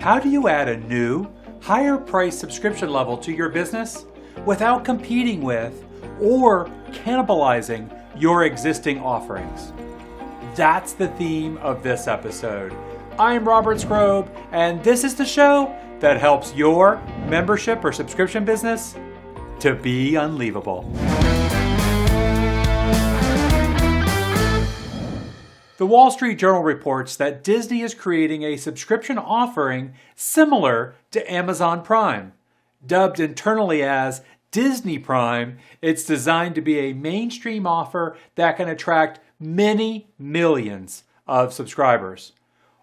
How do you add a new, higher price subscription level to your business without competing with or cannibalizing your existing offerings? That's the theme of this episode. I'm Robert Skrob, and this is the show that helps your membership or subscription business to be unleavable. The Wall Street Journal reports that Disney is creating a subscription offering similar to Amazon Prime. Dubbed internally as Disney Prime, it's designed to be a mainstream offer that can attract many millions of subscribers.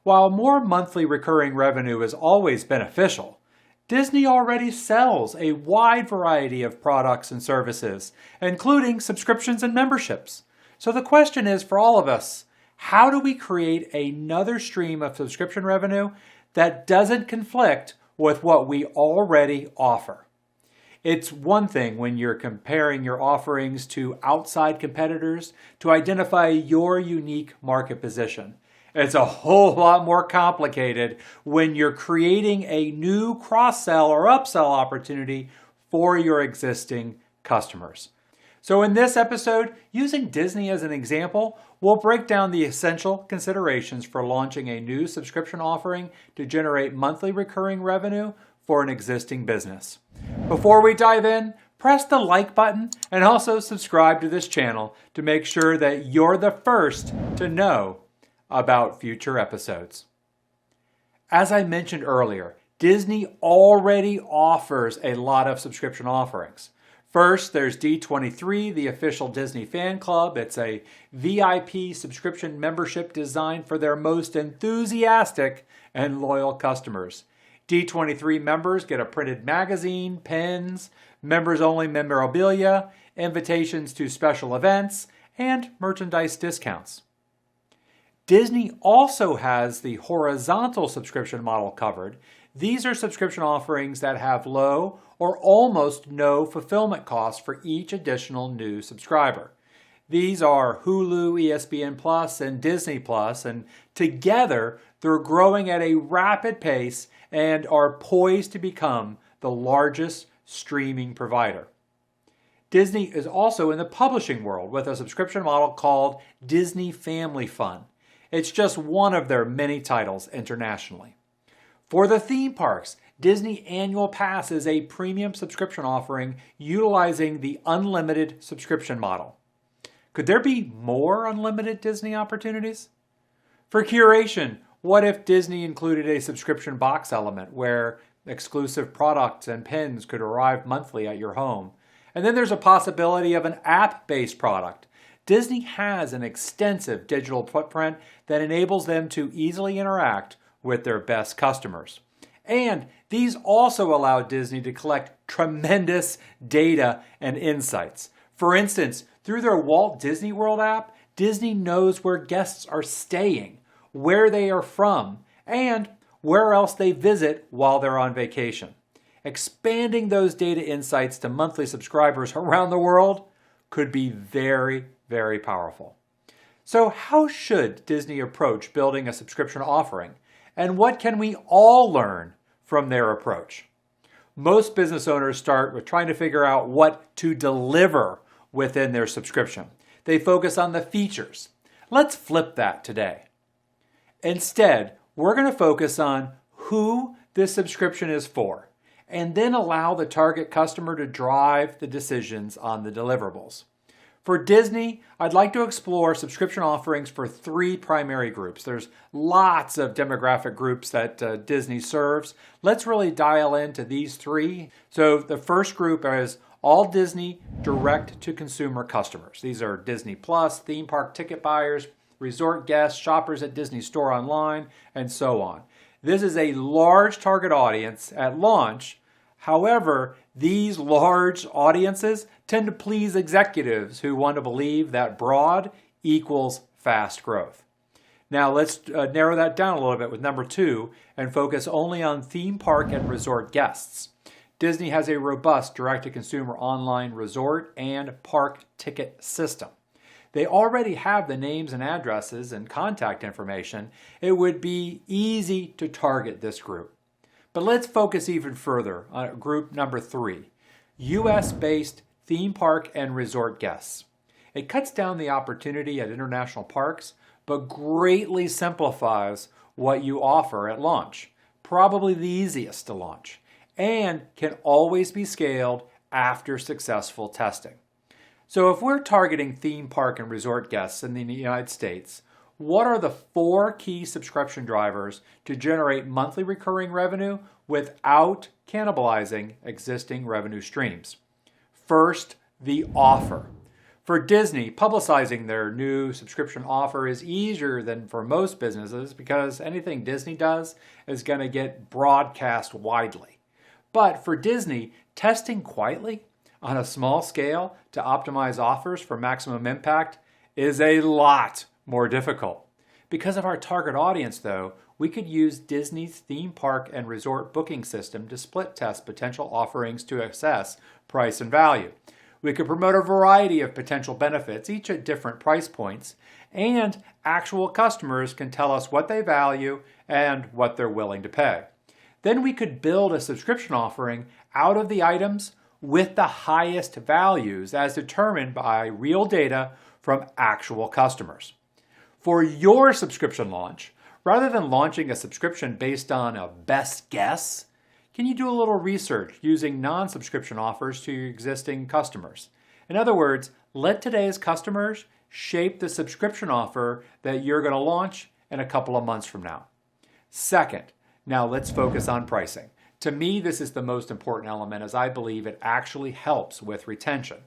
While more monthly recurring revenue is always beneficial, Disney already sells a wide variety of products and services, including subscriptions and memberships. So the question is for all of us, how do we create another stream of subscription revenue that doesn't conflict with what we already offer? It's one thing when you're comparing your offerings to outside competitors to identify your unique market position. It's a whole lot more complicated when you're creating a new cross-sell or upsell opportunity for your existing customers. So in this episode, using Disney as an example, we'll break down the essential considerations for launching a new subscription offering to generate monthly recurring revenue for an existing business. Before we dive in, press the like button and also subscribe to this channel to make sure that you're the first to know about future episodes. As I mentioned earlier, Disney already offers a lot of subscription offerings. First, there's D23, the official Disney fan club. It's a VIP subscription membership designed for their most enthusiastic and loyal customers. D23 members get a printed magazine, pens, members-only memorabilia, invitations to special events, and merchandise discounts. Disney also has the horizontal subscription model covered. These are subscription offerings that have low or almost no fulfillment costs for each additional new subscriber. These are Hulu, ESPN Plus, and Disney Plus, and together they're growing at a rapid pace and are poised to become the largest streaming provider. Disney is also in the publishing world with a subscription model called Disney Family Fun. It's just one of their many titles internationally. For the theme parks, Disney Annual Pass is a premium subscription offering utilizing the unlimited subscription model. Could there be more unlimited Disney opportunities? For curation, what if Disney included a subscription box element where exclusive products and pins could arrive monthly at your home? And then there's a possibility of an app-based product. Disney has an extensive digital footprint that enables them to easily interact with their best customers. And these also allow Disney to collect tremendous data and insights. For instance, through their Walt Disney World app, Disney knows where guests are staying, where they are from, and where else they visit while they're on vacation. Expanding those data insights to monthly subscribers around the world could be very, very powerful. So how should Disney approach building a subscription offering? And what can we all learn from their approach? Most business owners start with trying to figure out what to deliver within their subscription. They focus on the features. Let's flip that today. Instead, we're going to focus on who this subscription is for, and then allow the target customer to drive the decisions on the deliverables. For Disney, I'd like to explore subscription offerings for three primary groups. There's lots of demographic groups that Disney serves. Let's really dial into these three. So the first group is all Disney direct-to-consumer customers. These are Disney Plus, theme park ticket buyers, resort guests, shoppers at Disney Store online, and so on. This is a large target audience at launch. However, these large audiences tend to please executives who want to believe that broad equals fast growth. Now let's narrow that down a little bit with number 2 and focus only on theme park and resort guests. Disney has a robust direct-to-consumer online resort and park ticket system. They already have the names and addresses and contact information. It would be easy to target this group. But let's focus even further on group number 3, US-based theme park and resort guests. It cuts down the opportunity at international parks, but greatly simplifies what you offer at launch. Probably the easiest to launch, and can always be scaled after successful testing. So if we're targeting theme park and resort guests in the United States, what are the 4 key subscription drivers to generate monthly recurring revenue without cannibalizing existing revenue streams? First, the offer. For Disney, publicizing their new subscription offer is easier than for most businesses because anything Disney does is going to get broadcast widely. But for Disney, testing quietly on a small scale to optimize offers for maximum impact is a lot more difficult. Because of our target audience, though, we could use Disney's theme park and resort booking system to split test potential offerings to assess price and value. We could promote a variety of potential benefits, each at different price points, and actual customers can tell us what they value and what they're willing to pay. Then we could build a subscription offering out of the items with the highest values as determined by real data from actual customers. For your subscription launch, rather than launching a subscription based on a best guess, can you do a little research using non-subscription offers to your existing customers? In other words, let today's customers shape the subscription offer that you're going to launch in a couple of months from now. Second, now let's focus on pricing. To me, this is the most important element as I believe it actually helps with retention.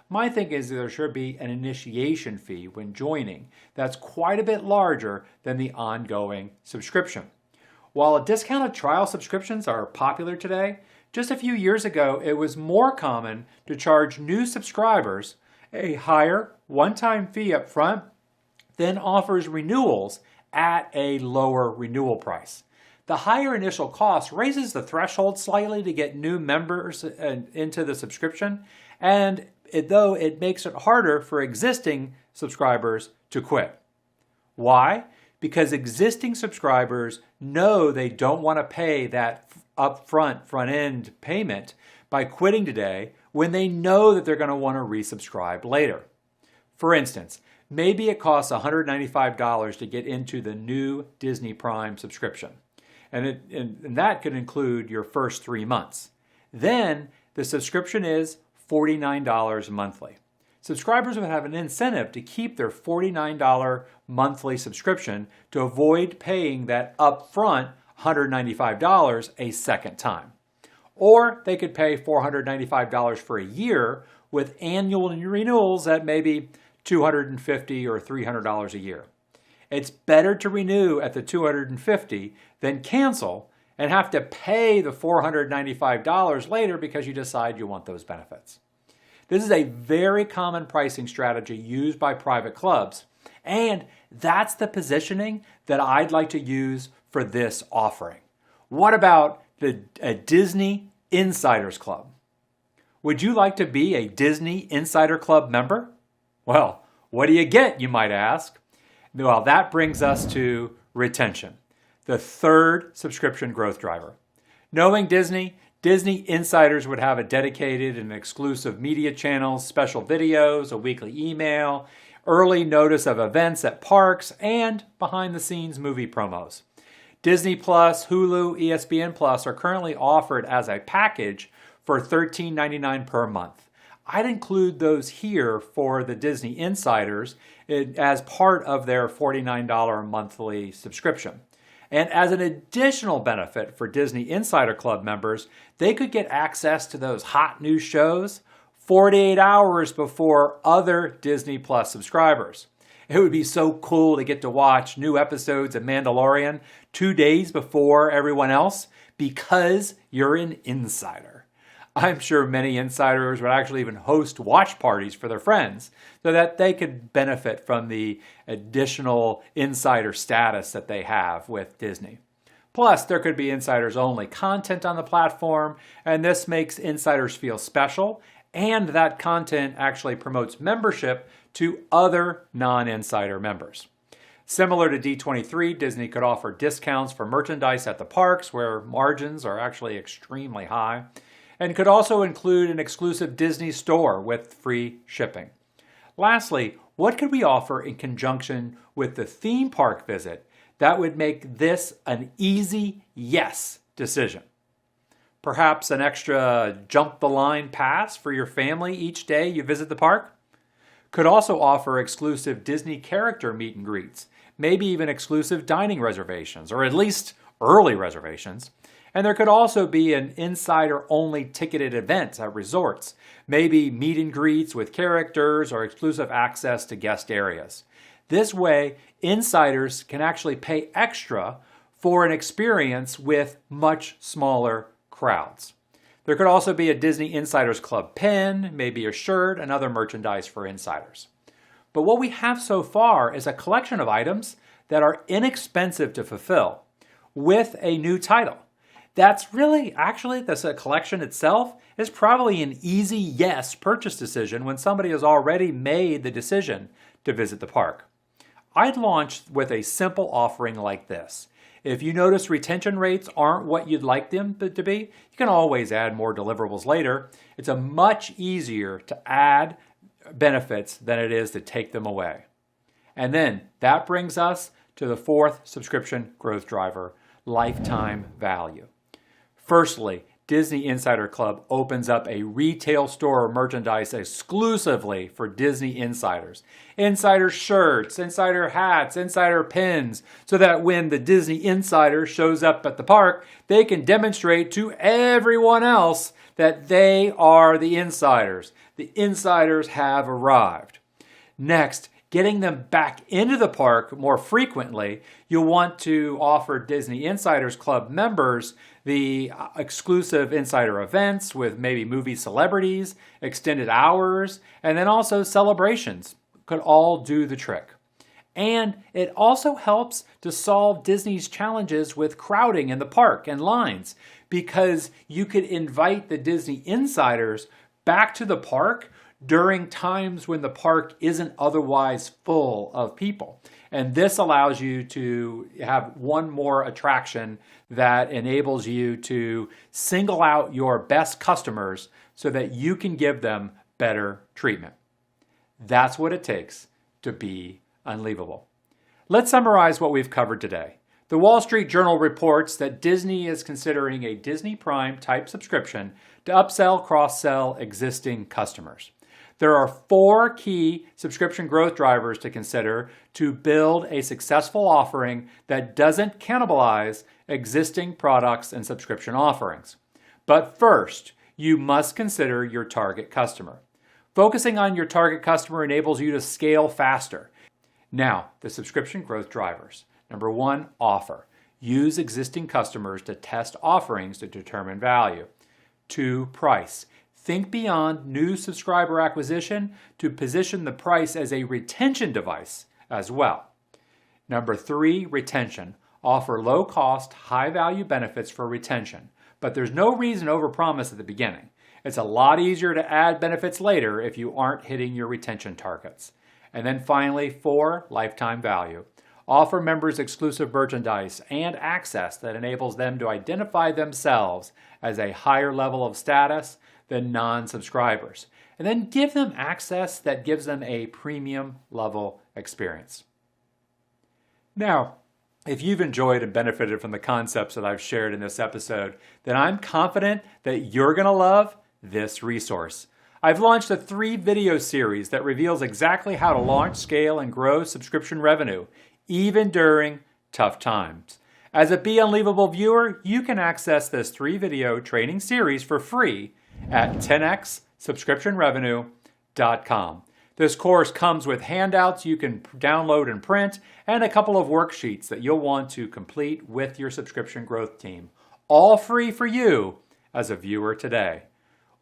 My thinking is that there should be an initiation fee when joining that's quite a bit larger than the ongoing subscription. While discounted trial subscriptions are popular today, just a few years ago it was more common to charge new subscribers a higher one-time fee up front than offers renewals at a lower renewal price. The higher initial cost raises the threshold slightly to get new members into the subscription, and though it makes it harder for existing subscribers to quit. Why? Because existing subscribers know they don't want to pay that upfront front-end payment by quitting today when they know that they're going to want to resubscribe later. For instance, maybe it costs $195 to get into the new Disney Prime subscription. And that could include your first 3 months. Then the subscription is $49 monthly. Subscribers would have an incentive to keep their $49 monthly subscription to avoid paying that upfront $195 a second time. Or they could pay $495 for a year with annual renewals at maybe $250 or $300 a year. It's better to renew at the $250 than cancel and have to pay the $495 later because you decide you want those benefits. This is a very common pricing strategy used by private clubs, and that's the positioning that I'd like to use for this offering. What about a Disney Insiders Club? Would you like to be a Disney Insider Club member? Well, what do you get, you might ask? Well, that brings us to retention, the third subscription growth driver. Knowing Disney insiders would have a dedicated and exclusive media channels, special videos, a weekly email, early notice of events at parks, and behind-the-scenes movie promos. Disney Plus, Hulu, ESPN Plus are currently offered as a package for $13.99 per month. I'd include those here for the Disney insiders as part of their $49 monthly subscription. And as an additional benefit for Disney Insider Club members, they could get access to those hot new shows 48 hours before other Disney Plus subscribers. It would be so cool to get to watch new episodes of Mandalorian 2 days before everyone else because you're an insider. I'm sure many insiders would actually even host watch parties for their friends so that they could benefit from the additional insider status that they have with Disney. Plus, there could be insiders-only content on the platform, and this makes insiders feel special, and that content actually promotes membership to other non-insider members. Similar to D23, Disney could offer discounts for merchandise at the parks where margins are actually extremely high, and could also include an exclusive Disney store with free shipping. Lastly, what could we offer in conjunction with the theme park visit that would make this an easy yes decision? Perhaps an extra jump the line pass for your family each day you visit the park? Could also offer exclusive Disney character meet and greets, maybe even exclusive dining reservations, or at least early reservations. And there could also be an insider-only ticketed event at resorts, maybe meet and greets with characters or exclusive access to guest areas. This way, insiders can actually pay extra for an experience with much smaller crowds. There could also be a Disney Insiders Club pin, maybe a shirt, and other merchandise for insiders. But what we have so far is a collection of items that are inexpensive to fulfill with a new title. That's a collection itself is probably an easy yes purchase decision when somebody has already made the decision to visit the park. I'd launch with a simple offering like this. If you notice retention rates aren't what you'd like them to be, you can always add more deliverables later. It's a much easier to add benefits than it is to take them away. And then that brings us to the fourth subscription growth driver, lifetime value. Firstly, Disney Insider Club opens up a retail store of merchandise exclusively for Disney insiders. Insider shirts, insider hats, insider pins, so that when the Disney insider shows up at the park, they can demonstrate to everyone else that they are the insiders. The insiders have arrived. Next, getting them back into the park more frequently, you'll want to offer Disney Insiders Club members the exclusive insider events with maybe movie celebrities, extended hours, and then also celebrations could all do the trick. And it also helps to solve Disney's challenges with crowding in the park and lines, because you could invite the Disney insiders back to the park during times when the park isn't otherwise full of people. And this allows you to have one more attraction that enables you to single out your best customers so that you can give them better treatment. That's what it takes to be Unleavable. Let's summarize what we've covered today. The Wall Street Journal reports that Disney is considering a Disney Prime type subscription to upsell, cross-sell existing customers. There are 4 key subscription growth drivers to consider to build a successful offering that doesn't cannibalize existing products and subscription offerings. But first, you must consider your target customer. Focusing on your target customer enables you to scale faster. Now, the subscription growth drivers. Number 1, offer. Use existing customers to test offerings to determine value. 2, price. Think beyond new subscriber acquisition to position the price as a retention device as well. Number 3, retention. Offer low-cost, high-value benefits for retention, but there's no reason to overpromise at the beginning. It's a lot easier to add benefits later if you aren't hitting your retention targets. And then finally, 4, lifetime value. Offer members exclusive merchandise and access that enables them to identify themselves as a higher level of status than non-subscribers. And then give them access that gives them a premium level experience. Now, if you've enjoyed and benefited from the concepts that I've shared in this episode, then I'm confident that you're going to love this resource. I've launched a 3-video series that reveals exactly how to launch, scale, and grow subscription revenue, even during tough times. As a Be Unleavable viewer, you can access this 3-video training series for free at 10xsubscriptionrevenue.com. This course comes with handouts you can download and print, and a couple of worksheets that you'll want to complete with your subscription growth team. All free for you as a viewer today.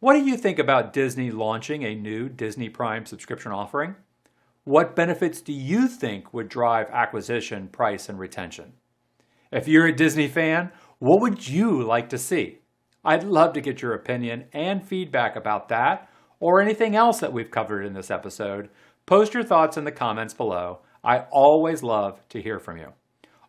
What do you think about Disney launching a new Disney Prime subscription offering? What benefits do you think would drive acquisition, price, and retention? If you're a Disney fan, what would you like to see? I'd love to get your opinion and feedback about that or anything else that we've covered in this episode. Post your thoughts in the comments below. I always love to hear from you.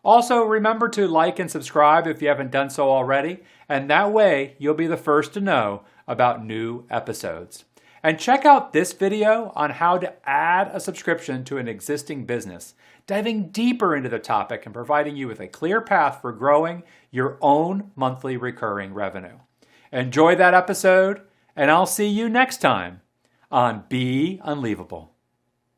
Also, remember to like and subscribe if you haven't done so already, and that way you'll be the first to know about new episodes. And check out this video on how to add a subscription to an existing business, diving deeper into the topic and providing you with a clear path for growing your own monthly recurring revenue. Enjoy that episode, and I'll see you next time on Be Unleavable.